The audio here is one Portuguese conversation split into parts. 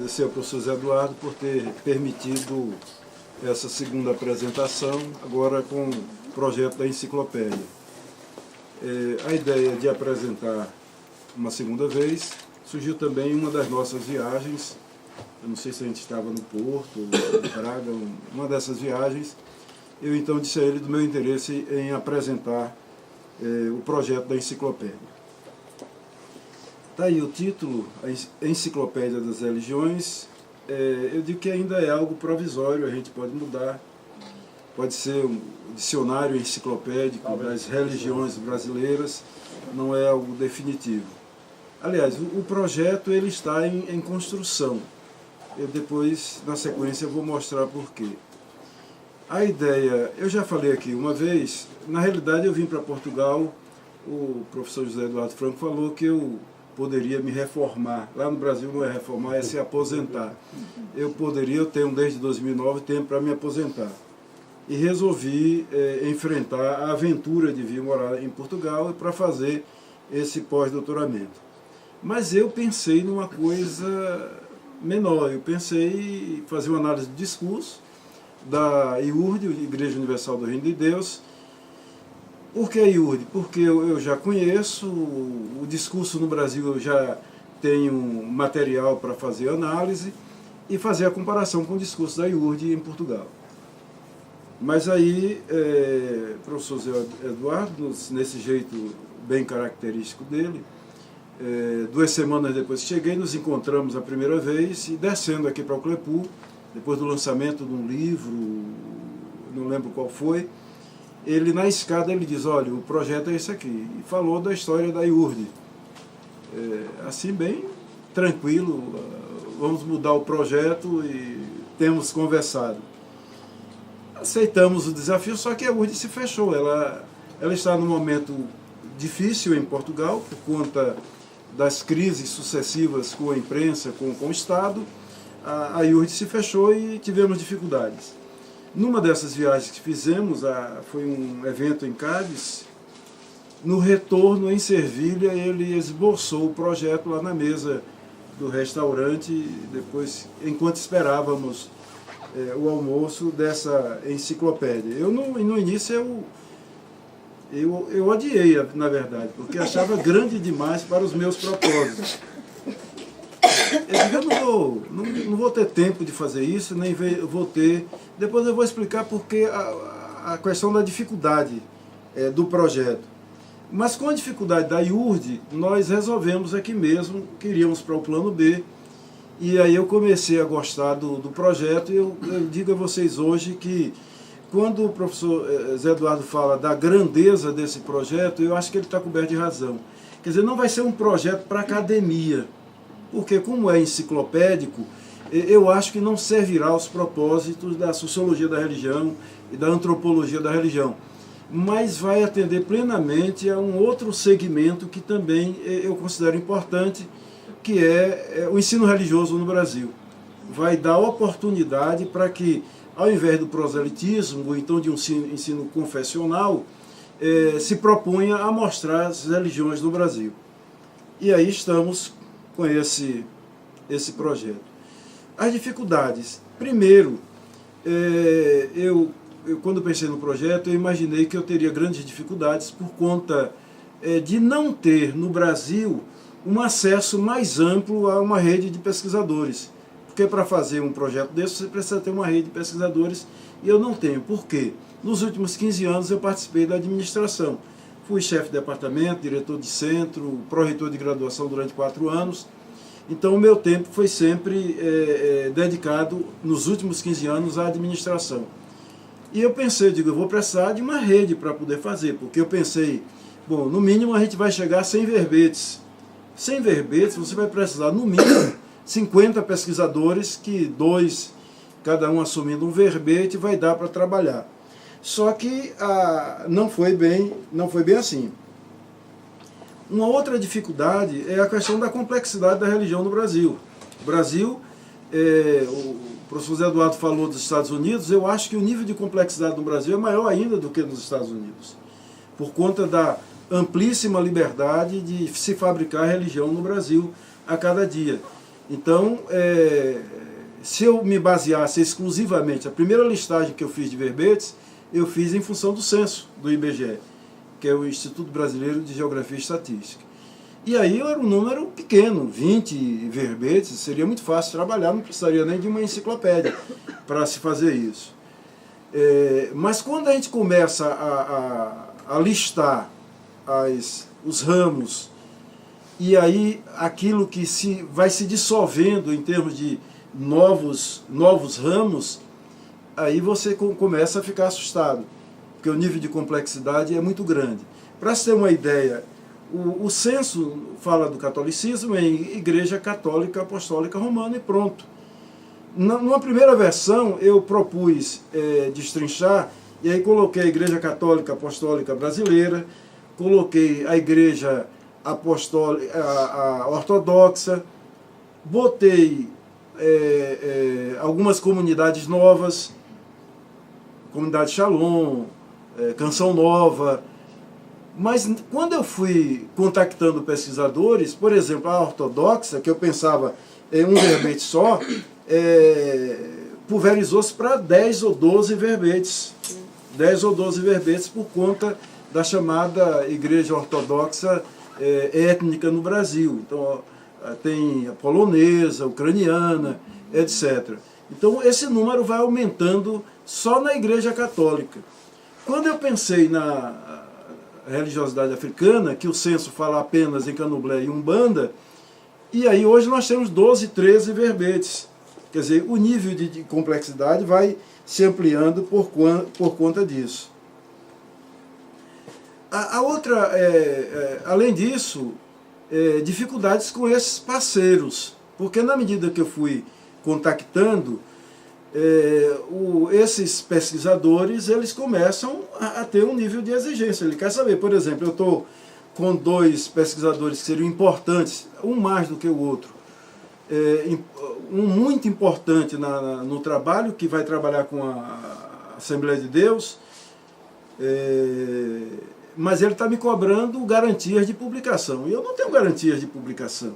agradecer ao professor Zé Eduardo por ter permitido essa segunda apresentação, agora com o projeto da enciclopédia. A ideia de apresentar uma segunda vez surgiu também em uma das nossas viagens. Eu não sei se a gente estava no Porto, em Braga, uma dessas viagens. Eu então disse a ele do meu interesse em apresentar o projeto da enciclopédia. Está aí o título, a Enciclopédia das Religiões. Eu digo que ainda é algo provisório, a gente pode mudar. Pode ser um dicionário enciclopédico das religiões brasileiras, não é algo definitivo. Aliás, o projeto ele está em construção. Eu depois, na sequência, vou mostrar por quê. A ideia, eu já falei aqui uma vez, na realidade eu vim para Portugal, o professor José Eduardo Franco falou que eu poderia me reformar. Lá no Brasil não é reformar, é se aposentar. Eu tenho desde 2009 tempo para me aposentar. E resolvi enfrentar a aventura de vir morar em Portugal para fazer esse pós-doutoramento. Mas eu pensei numa coisa menor, eu pensei em fazer uma análise do discurso da IURD, Igreja Universal do Reino de Deus. Por que a IURD? Porque eu já conheço, o discurso no Brasil eu já tenho material para fazer análise e fazer a comparação com o discurso da IURD em Portugal. Mas aí, o professor Zé Eduardo, nesse jeito bem característico dele, 2 semanas depois que cheguei, nos encontramos a primeira vez e descendo aqui para o Clepu, depois do lançamento de um livro, não lembro qual foi, ele na escada ele diz, olha, o projeto é esse aqui, e falou da história da IURD. Assim bem tranquilo, vamos mudar o projeto e temos conversado. Aceitamos o desafio, só que a IURD se fechou, ela está num momento difícil em Portugal, por conta das crises sucessivas com a imprensa, com o Estado. A IURD se fechou e tivemos dificuldades. Numa dessas viagens que fizemos, foi um evento em Cádiz, no retorno em Servilha ele esboçou o projeto lá na mesa do restaurante, depois, enquanto esperávamos o almoço dessa enciclopédia. No início eu odiei, na verdade, porque achava grande demais para os meus propósitos. Eu digo, não vou ter tempo de fazer isso, nem vou ter... Depois eu vou explicar porque a questão da dificuldade do projeto. Mas com a dificuldade da IURD, nós resolvemos aqui mesmo, queríamos para o plano B, e aí eu comecei a gostar do projeto, e eu digo a vocês hoje que quando o professor Zé Eduardo fala da grandeza desse projeto, eu acho que ele está coberto de razão. Quer dizer, não vai ser um projeto para academia, porque como é enciclopédico, eu acho que não servirá aos propósitos da sociologia da religião e da antropologia da religião, mas vai atender plenamente a um outro segmento que também eu considero importante, que é o ensino religioso no Brasil. Vai dar oportunidade para que, ao invés do proselitismo, ou então de um ensino confessional, se proponha a mostrar as religiões no Brasil. E aí estamos com esse projeto. As dificuldades. Primeiro, eu quando pensei no projeto, eu imaginei que eu teria grandes dificuldades por conta de não ter no Brasil um acesso mais amplo a uma rede de pesquisadores. Porque para fazer um projeto desse, você precisa ter uma rede de pesquisadores, e eu não tenho. Por quê? Nos últimos 15 anos eu participei da administração. Fui chefe de departamento, diretor de centro, pró-reitor de graduação durante 4 anos. Então o meu tempo foi sempre dedicado, nos últimos 15 anos, à administração. E eu pensei, eu vou precisar de uma rede para poder fazer, porque eu pensei, bom, no mínimo a gente vai chegar a 100 verbetes. 100 verbetes, você vai precisar, no mínimo, 50 pesquisadores, que 2, cada um assumindo um verbete, vai dar para trabalhar. Só que não foi bem assim. Uma outra dificuldade é a questão da complexidade da religião no Brasil. O Brasil, o professor Zé Eduardo falou dos Estados Unidos, eu acho que o nível de complexidade no Brasil é maior ainda do que nos Estados Unidos, por conta da amplíssima liberdade de se fabricar religião no Brasil a cada dia. Então, se eu me baseasse exclusivamente, a primeira listagem que eu fiz de verbetes, eu fiz em função do censo do IBGE, que é o Instituto Brasileiro de Geografia e Estatística. E aí era um número pequeno, 20 verbetes, seria muito fácil trabalhar, não precisaria nem de uma enciclopédia para se fazer isso. Mas quando a gente começa a listar os ramos, e aí aquilo que vai se dissolvendo em termos de novos ramos, aí você começa a ficar assustado, porque o nível de complexidade é muito grande. Para se ter uma ideia, o censo fala do catolicismo em Igreja Católica Apostólica Romana e pronto. Numa primeira versão eu propus destrinchar, e aí coloquei a Igreja Católica Apostólica Brasileira, coloquei a Igreja Apostólica a Ortodoxa, botei algumas comunidades novas, Comunidade Shalom, Canção Nova. Mas quando eu fui contactando pesquisadores, por exemplo, a ortodoxa, que eu pensava em um verbete só, pulverizou-se para 10 ou 12 verbetes. 10 ou 12 verbetes por conta da chamada Igreja Ortodoxa étnica no Brasil. Então, tem a polonesa, ucraniana, etc. Então, esse número vai aumentando só na Igreja Católica. Quando eu pensei na religiosidade africana, que o censo fala apenas em Candomblé e Umbanda, e aí hoje nós temos 12, 13 verbetes. Quer dizer, o nível de complexidade vai se ampliando por conta disso. A outra, além disso, dificuldades com esses parceiros, porque na medida que eu fui contactando, esses pesquisadores, eles começam a ter um nível de exigência. Ele quer saber, por exemplo, eu estou com 2 pesquisadores que seriam importantes, um mais do que o outro, um muito importante no trabalho, que vai trabalhar com a Assembleia de Deus, mas ele está me cobrando garantias de publicação. E eu não tenho garantias de publicação.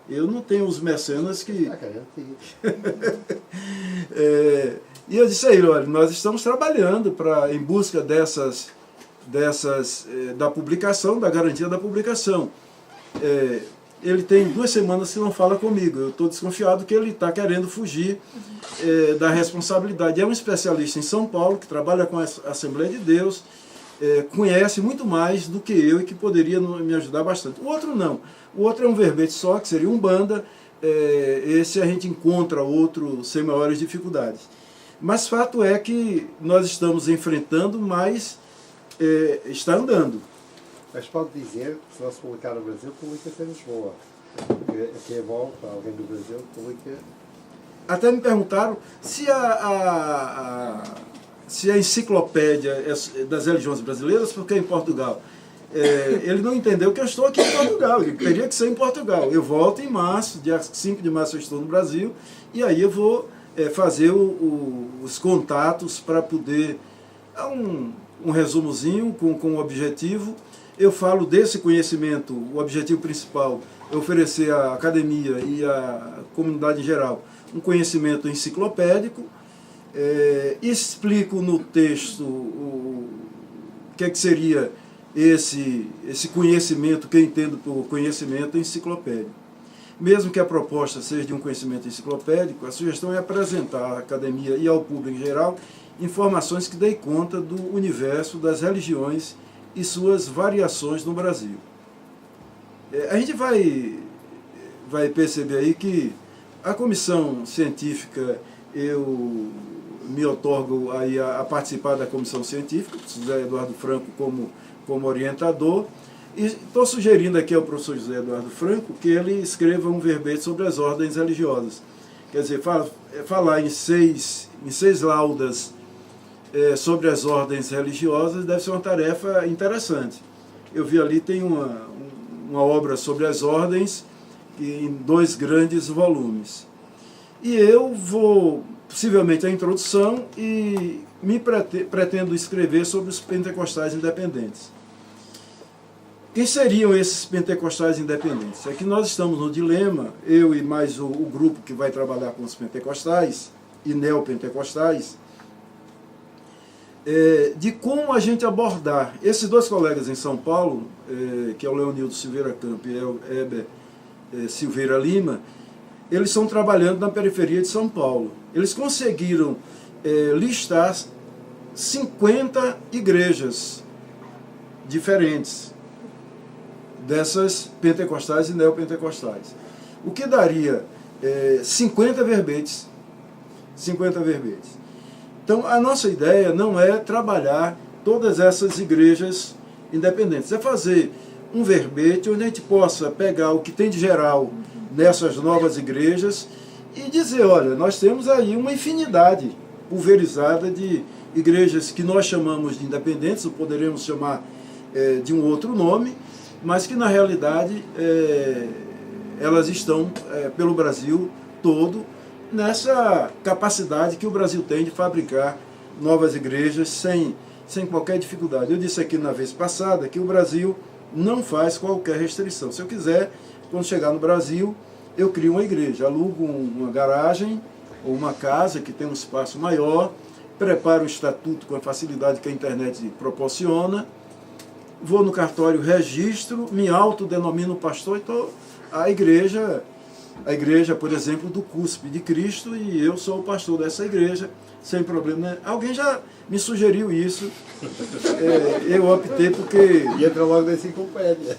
Eu não tenho os mecenas que... E eu disse a ele, olha, nós estamos trabalhando em busca da publicação, da garantia da publicação. Ele tem 2 semanas que não fala comigo. Eu estou desconfiado que ele está querendo fugir da responsabilidade. É um especialista em São Paulo, que trabalha com a Assembleia de Deus, conhece muito mais do que eu e que poderia me ajudar bastante. O outro não. O outro é um verbete só, que seria Umbanda. Esse a gente encontra outro sem maiores dificuldades. Mas fato é que nós estamos enfrentando, mas está andando. Mas pode dizer que se não se publicar no Brasil, publica-se em Lisboa. Porque aqui é bom para alguém do Brasil, publica... Até me perguntaram se a enciclopédia das religiões brasileiras, porque é em Portugal. Ele não entendeu que eu estou aqui em Portugal, ele teria que ser em Portugal. Eu volto em março, dia 5 de março eu estou no Brasil, e aí eu vou fazer os contatos para poder... um resumozinho com o objetivo. Eu falo desse conhecimento, o objetivo principal é oferecer à academia e à comunidade em geral um conhecimento enciclopédico. Explico no texto o que seria esse conhecimento, que eu entendo por conhecimento enciclopédico. Mesmo que a proposta seja de um conhecimento enciclopédico, a sugestão é apresentar à academia e ao público em geral informações que deem conta do universo das religiões e suas variações no Brasil. A gente vai perceber aí que a comissão científica, eu me otorgo aí a participar da comissão científica, José Eduardo Franco como orientador, e estou sugerindo aqui ao professor José Eduardo Franco que ele escreva um verbete sobre as ordens religiosas. Quer dizer, falar em seis laudas sobre as ordens religiosas deve ser uma tarefa interessante. Eu vi ali, tem uma obra sobre as ordens em 2 grandes volumes. E eu vou, possivelmente, a introdução e pretendo escrever sobre os pentecostais independentes. Quem seriam esses pentecostais independentes? É que nós estamos no dilema, eu e mais o grupo que vai trabalhar com os pentecostais e neopentecostais, de como a gente abordar. Esses dois colegas em São Paulo, que é o Leonildo Silveira Campo e o Heber Silveira Lima, eles estão trabalhando na periferia de São Paulo. Eles conseguiram listar 50 igrejas diferentes dessas pentecostais e neopentecostais. O que daria 50 verbetes. 50 verbetes. Então, a nossa ideia não é trabalhar todas essas igrejas independentes, é fazer um verbete onde a gente possa pegar o que tem de geral nessas novas igrejas e dizer, olha, nós temos aí uma infinidade pulverizada de igrejas que nós chamamos de independentes, ou poderemos chamar de um outro nome, mas que na realidade elas estão pelo Brasil todo, nessa capacidade que o Brasil tem de fabricar novas igrejas sem qualquer dificuldade. Eu disse aqui na vez passada que o Brasil não faz qualquer restrição. Se eu quiser, quando chegar no Brasil, eu crio uma igreja, alugo uma garagem ou uma casa que tem um espaço maior, preparo o estatuto com a facilidade que a internet proporciona, vou no cartório, registro, me autodenomino pastor, então a igreja, por exemplo, do CUSP de Cristo, e eu sou o pastor dessa igreja, sem problema, né? Alguém já me sugeriu isso, eu optei porque... E entra logo na enciclopédia.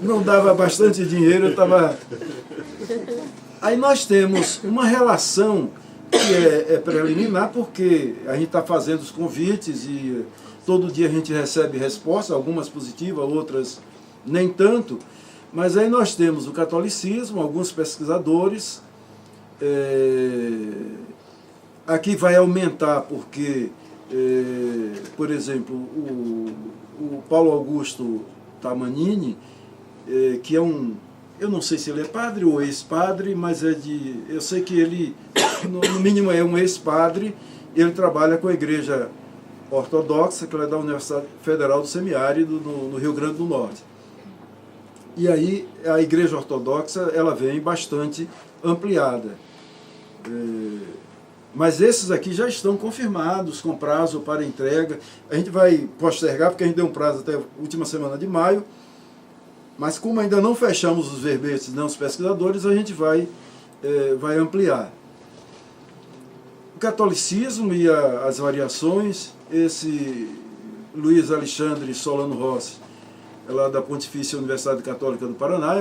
Não dava bastante dinheiro, eu estava... Aí nós temos uma relação que é preliminar, porque a gente está fazendo os convites e todo dia a gente recebe respostas, algumas positivas, outras nem tanto, mas aí nós temos o catolicismo, alguns pesquisadores, aqui vai aumentar porque, por exemplo, o Paulo Augusto Tamanini, que é eu não sei se ele é padre ou ex-padre, mas eu sei que ele, no mínimo, é um ex-padre, ele trabalha com a igreja ortodoxa, que é da Universidade Federal do Semiárido, no Rio Grande do Norte. E aí a igreja ortodoxa ela vem bastante ampliada. Mas esses aqui já estão confirmados com prazo para entrega. A gente vai postergar, porque a gente deu um prazo até a última semana de maio, mas como ainda não fechamos os verbetes, não os pesquisadores, a gente vai ampliar. O catolicismo e as variações, esse Luiz Alexandre Solano Rossi, lá da Pontifícia Universidade Católica do Paraná,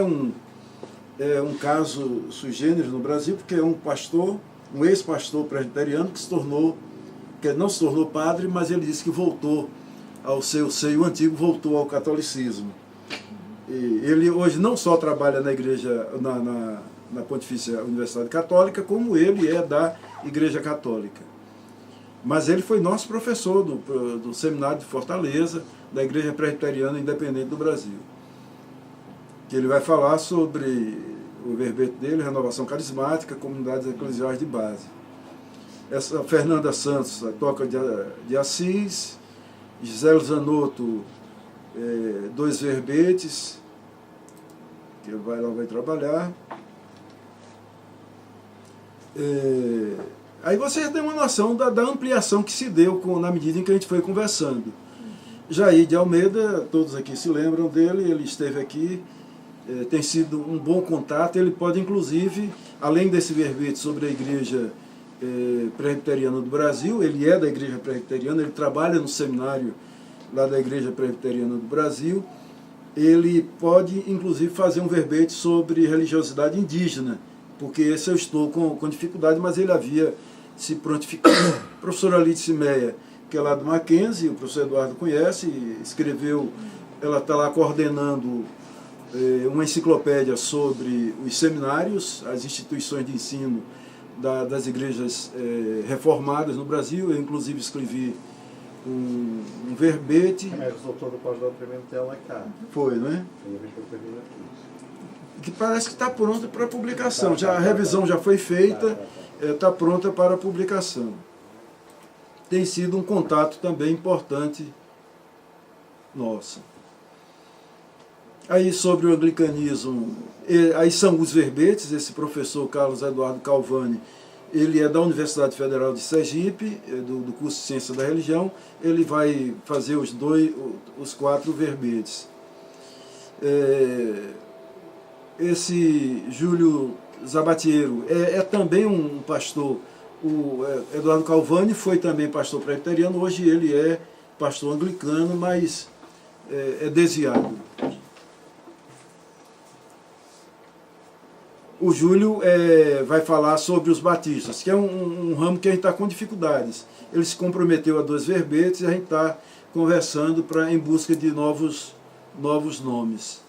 é um caso sui generis no Brasil, porque é um pastor, um ex-pastor presbiteriano que não se tornou padre, mas ele disse que voltou ao seu seio antigo, voltou ao catolicismo. E ele hoje não só trabalha na igreja, na Pontifícia Universidade Católica, como ele é da Igreja Católica. Mas ele foi nosso professor do Seminário de Fortaleza, da Igreja Presbiteriana Independente do Brasil. Que ele vai falar sobre o verbete dele, Renovação Carismática, Comunidades Eclesiais de Base. Essa Fernanda Santos, a Toca de Assis, Gisele Zanotto, 2 verbetes, que ela vai trabalhar. Aí você tem uma noção da ampliação que se deu na medida em que a gente foi conversando. Jair de Almeida, todos aqui se lembram dele, ele esteve aqui, tem sido um bom contato, ele pode inclusive, além desse verbete sobre a Igreja Presbiteriana do Brasil, ele é da Igreja Presbiteriana, ele trabalha no seminário lá da Igreja Presbiteriana do Brasil, ele pode inclusive fazer um verbete sobre religiosidade indígena, porque esse eu estou com dificuldade, mas ele havia se prontificado. A professora Alice Meia, que é lá do Mackenzie, o professor Eduardo conhece, escreveu, ela está lá coordenando uma enciclopédia sobre os seminários, as instituições de ensino das igrejas reformadas no Brasil. Eu inclusive escrevi um verbete. Resultou do pós-doutramento dela cá. Foi, não é? Foi a vez que eu escrevi aqui. Que parece que está pronto para publicação. A revisão já foi feita, está pronta para publicação. Tem sido um contato também importante nossa. Aí sobre o anglicanismo, aí são os verbetes. Esse professor Carlos Eduardo Calvani, ele é da Universidade Federal de Sergipe, do curso de Ciência da Religião. Ele vai fazer os 4 verbetes. Esse Júlio Zabatiero é também um pastor. O Eduardo Calvani foi também pastor presbiteriano, hoje ele é pastor anglicano, mas é desviado. O Júlio vai falar sobre os batistas, que é um ramo que a gente está com dificuldades. Ele se comprometeu a 2 verbetes e a gente está conversando em busca de novos nomes.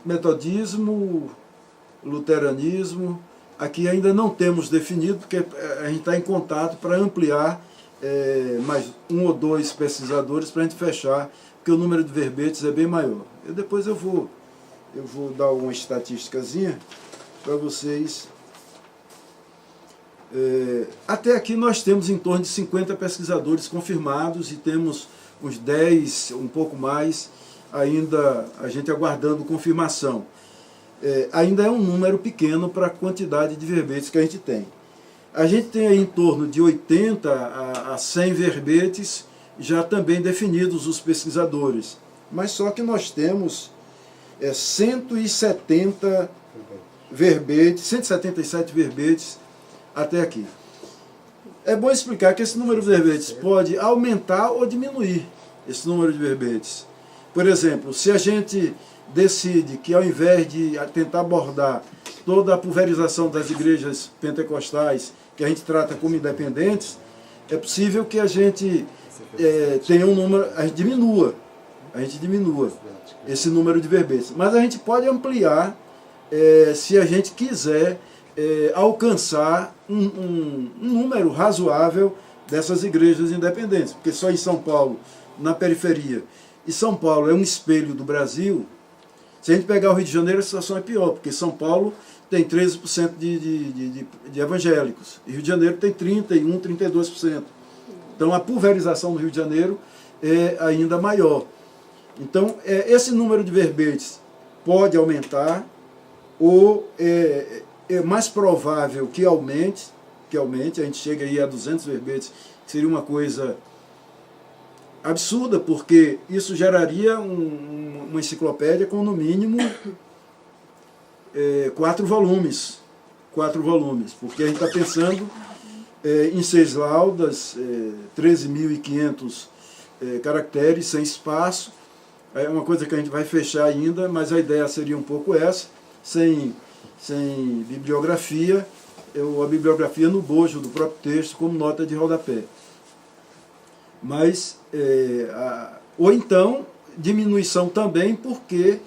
Metodismo, luteranismo, aqui ainda não temos definido, porque a gente está em contato para ampliar mais 1 ou 2 pesquisadores para a gente fechar, porque o número de verbetes é bem maior. Depois eu vou dar uma estatísticazinha para vocês. Até aqui nós temos em torno de 50 pesquisadores confirmados e temos uns 10, um pouco mais, ainda a gente aguardando confirmação. Ainda é um número pequeno para a quantidade de verbetes que a gente tem. A gente tem aí em torno de 80 a 100 verbetes já também definidos os pesquisadores. Mas só que nós temos 170 verbetes, 177 verbetes até aqui. É bom explicar que esse número de verbetes pode aumentar ou diminuir esse número de verbetes. Por exemplo, se a gente decide que ao invés de tentar abordar toda a pulverização das igrejas pentecostais, que a gente trata como independentes, é possível que a gente tenha um número, a gente diminua esse número de verbetes. Mas a gente pode ampliar se a gente quiser alcançar um número razoável dessas igrejas independentes, porque só em São Paulo, na periferia, e São Paulo é um espelho do Brasil. Se a gente pegar o Rio de Janeiro, a situação é pior, porque São Paulo tem 13% de evangélicos, e Rio de Janeiro tem 31%, 32%. Então a pulverização do Rio de Janeiro é ainda maior. Então esse número de verbetes pode aumentar, ou é mais provável que aumente, a gente chega aí a 200 verbetes, que seria uma coisa absurda, porque isso geraria uma enciclopédia com no mínimo 4 volumes, porque a gente está pensando em 6 laudas, 13.500 caracteres, sem espaço. É uma coisa que a gente vai fechar ainda, mas a ideia seria um pouco essa, sem bibliografia, a bibliografia no bojo do próprio texto como nota de rodapé. Mas, ou então, diminuição também, porque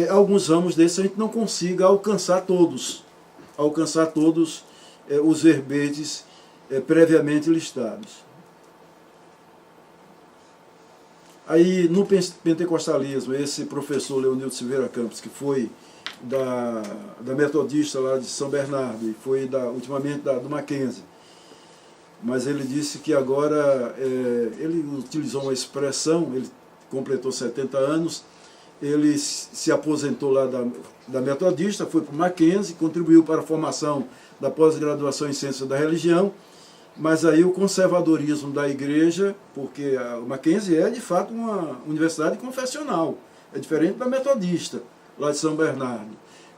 alguns ramos desses a gente não consiga alcançar todos os verbetes previamente listados. Aí, no pentecostalismo, esse professor Leonildo Silveira Campos, que foi da Metodista lá de São Bernardo, e foi ultimamente do Mackenzie, mas ele disse que agora, ele utilizou uma expressão, ele completou 70 anos, ele se aposentou lá da Metodista, foi para o Mackenzie, contribuiu para a formação da pós-graduação em Ciência da Religião, mas aí o conservadorismo da igreja, porque o Mackenzie é de fato uma universidade confessional, é diferente da Metodista, lá de São Bernardo.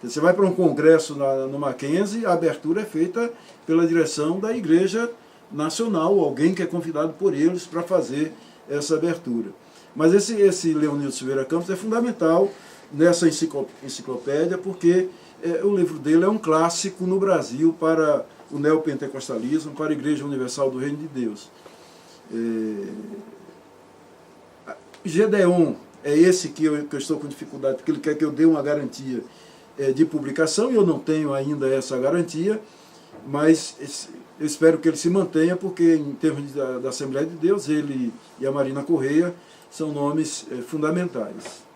Você vai para um congresso no Mackenzie, a abertura é feita pela direção da Igreja Nacional, alguém que é convidado por eles para fazer essa abertura. Mas esse Leonildo Silveira Campos é fundamental nessa enciclopédia, porque o livro dele é um clássico no Brasil para o neopentecostalismo, para a Igreja Universal do Reino de Deus. Gedeon é esse que eu estou com dificuldade, porque ele quer que eu dê uma garantia de publicação, e eu não tenho ainda essa garantia, mas eu espero que ele se mantenha, porque em termos da Assembleia de Deus, ele e a Marina Correia são nomes fundamentais.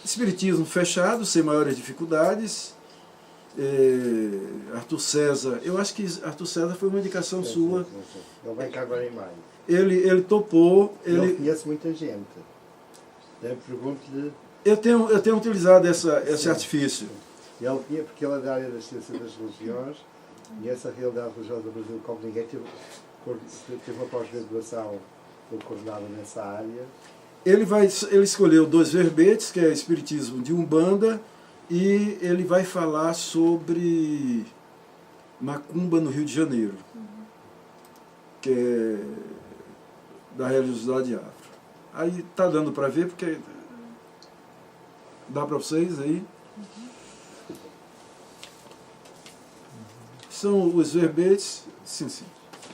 Espiritismo fechado, sem maiores dificuldades. Arthur César, eu acho que Arthur César foi uma indicação sua. Sim. Ele vem cá agora em maio. Ele topou. Ele conhece muita gente. Eu pergunto-lhe. Eu tenho utilizado esse artifício. Porque ele é da área da ciência das religiões, conhece a realidade religiosa do Brasil como ninguém. Teve uma pós-graduação coordenada nessa área. Ele escolheu 2 verbetes, que é Espiritismo de Umbanda, e ele vai falar sobre Macumba no Rio de Janeiro, que é da religiosidade afro. Aí tá dando para ver, porque dá para vocês aí. São os verbetes, sim,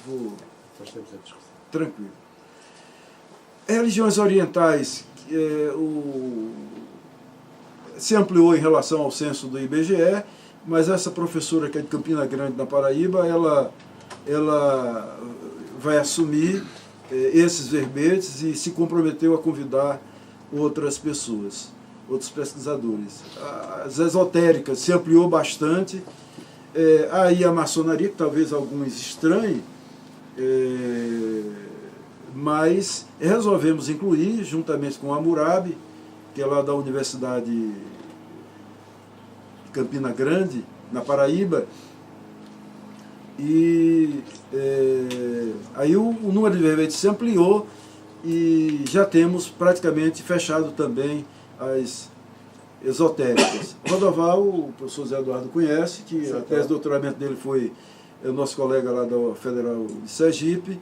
vou tranquilo. Religiões orientais se ampliou em relação ao censo do IBGE, mas essa professora que é de Campina Grande, na Paraíba, ela vai assumir esses verbetes e se comprometeu a convidar outras pessoas, outros pesquisadores. As esotéricas se ampliou bastante, aí a maçonaria, que talvez alguns estranhem, mas resolvemos incluir, juntamente com a Hammurabi, que é lá da Universidade de Campina Grande, na Paraíba, e aí o número de verbetes se ampliou e já temos praticamente fechado também as esotéricas. Rodoval, o professor Zé Eduardo conhece, que a tese de doutoramento dele foi o nosso colega lá da Federal de Sergipe,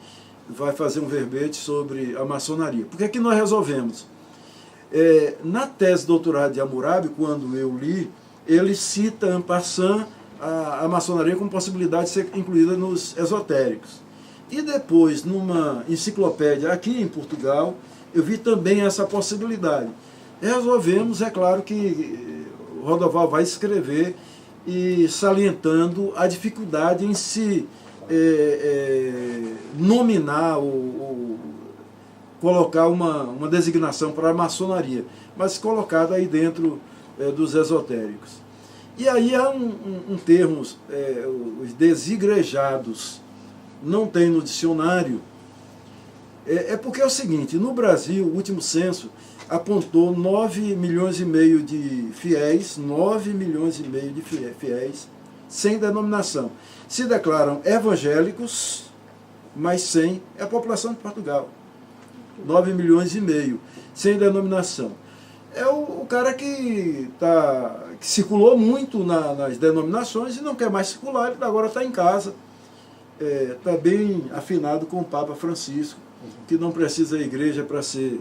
vai fazer um verbete sobre a maçonaria. Por que que nós resolvemos? Na tese de doutorado de Hammurabi, quando eu li, ele cita en passant a maçonaria como possibilidade de ser incluída nos esotéricos. E depois, numa enciclopédia aqui em Portugal, eu vi também essa possibilidade. Resolvemos, é claro que o Rodoval vai escrever e salientando a dificuldade em se nominar ou colocar uma designação para a maçonaria, mas colocada aí dentro dos esotéricos. E aí há um termo, os desigrejados, não tem no dicionário, porque é o seguinte, no Brasil, o último censo apontou 9,5 milhões de fiéis, 9,5 milhões de fiéis, sem denominação. Se declaram evangélicos, mas sem a população de Portugal. 9,5 milhões, sem denominação. É o cara que circulou muito nas denominações e não quer mais circular, ele agora está em casa. Está bem afinado com o Papa Francisco, que não precisa da igreja para ser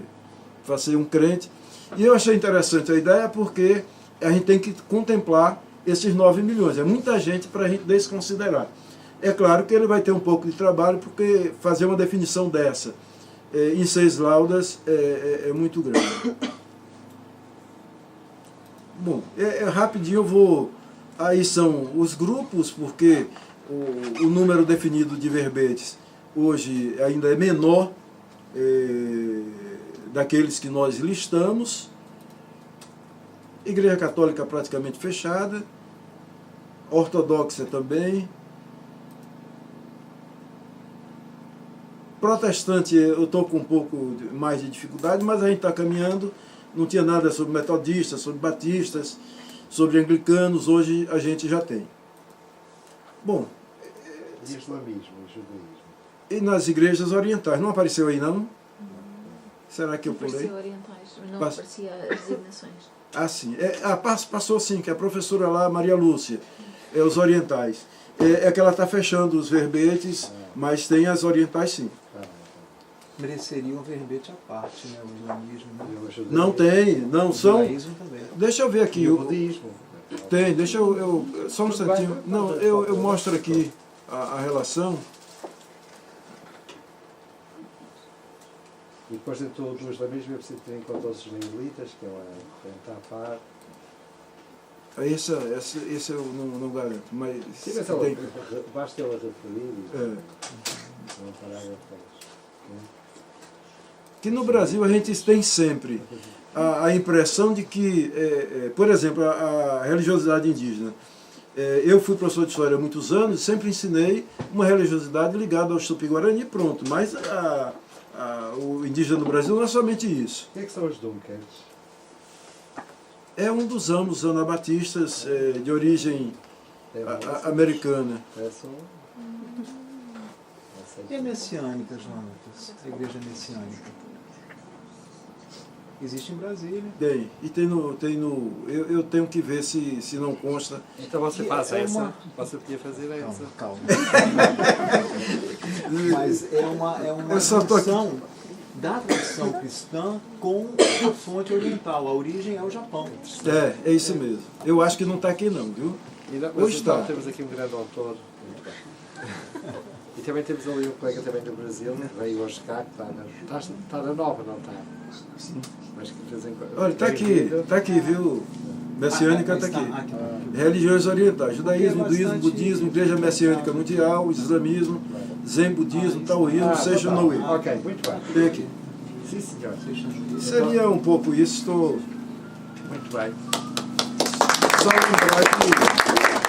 um crente. E eu achei interessante a ideia porque a gente tem que contemplar esses 9 milhões. É muita gente para a gente desconsiderar. É claro que ele vai ter um pouco de trabalho, porque fazer uma definição dessa em 6 laudas é muito grande. Bom, rapidinho eu vou... Aí são os grupos, porque o número definido de verbetes hoje ainda é menor daqueles que nós listamos. Igreja Católica praticamente fechada, Ortodoxa também, Protestante eu estou com um pouco mais de dificuldade, mas a gente está caminhando. Não tinha nada sobre metodistas, sobre batistas, sobre anglicanos, hoje a gente já tem. Bom, e islamismo e judaísmo? E nas igrejas orientais, não apareceu aí não? Será que eu pulei? Apareceu orientais, não aparecia as designações. Ah, sim. Passou sim, que a professora lá, Maria Lúcia, os orientais. É que ela está fechando os verbetes, mas tem as orientais sim. Mereceria um verbete à parte, né? O islamismo. Né? Não tem, não são... O judaísmo também. Deixa eu ver aqui. O budismo. Tem, deixa eu só um instantinho. Não, eu mostro aqui a relação. E depois dentro do islamismo é preciso ter em conta os ismaelitas, que é uma corrente à parte. Esse eu não garanto, mas... Sim, mas tem... basta ela referir e não parágrafo. Que no Brasil a gente tem sempre a impressão de que, por exemplo, a religiosidade indígena, Eu fui professor de história há muitos anos e sempre ensinei uma religiosidade ligada ao Tupi-Guarani, pronto. Mas o indígena no Brasil não é somente isso. O que é que são os Dunkers? É um dos ramos anabatistas de origem americana. E a messiânica, Jonatas? A igreja messiânica? Existe em Brasília. Tem. E eu tenho que ver se não consta. Então você faz É essa. uma- Você podia fazer essa. Calma. Mas é uma Eu só tô aqui. junção da tradição cristã com a fonte oriental. A origem é o Japão. É isso mesmo. Eu acho que não está aqui não, viu? E não, Hoje então está. temos aqui um grande autor. Muito bem. E também temos ali um colega também do Brasil, que veio hoje cá, que está na nova, não está? Sim. Mas que de vez em quando. Olha, está aqui, viu? Messiânica está aqui. Aqui. Religiões orientais, judaísmo, É hinduísmo, bastante- budismo, igreja messiânica mundial, islamismo, zen budismo, taoísmo, Seishonoe. Ok, muito bem. Tem aqui. Sim, senhor. Seria um pouco isso, estou Muito bem. só lembrar que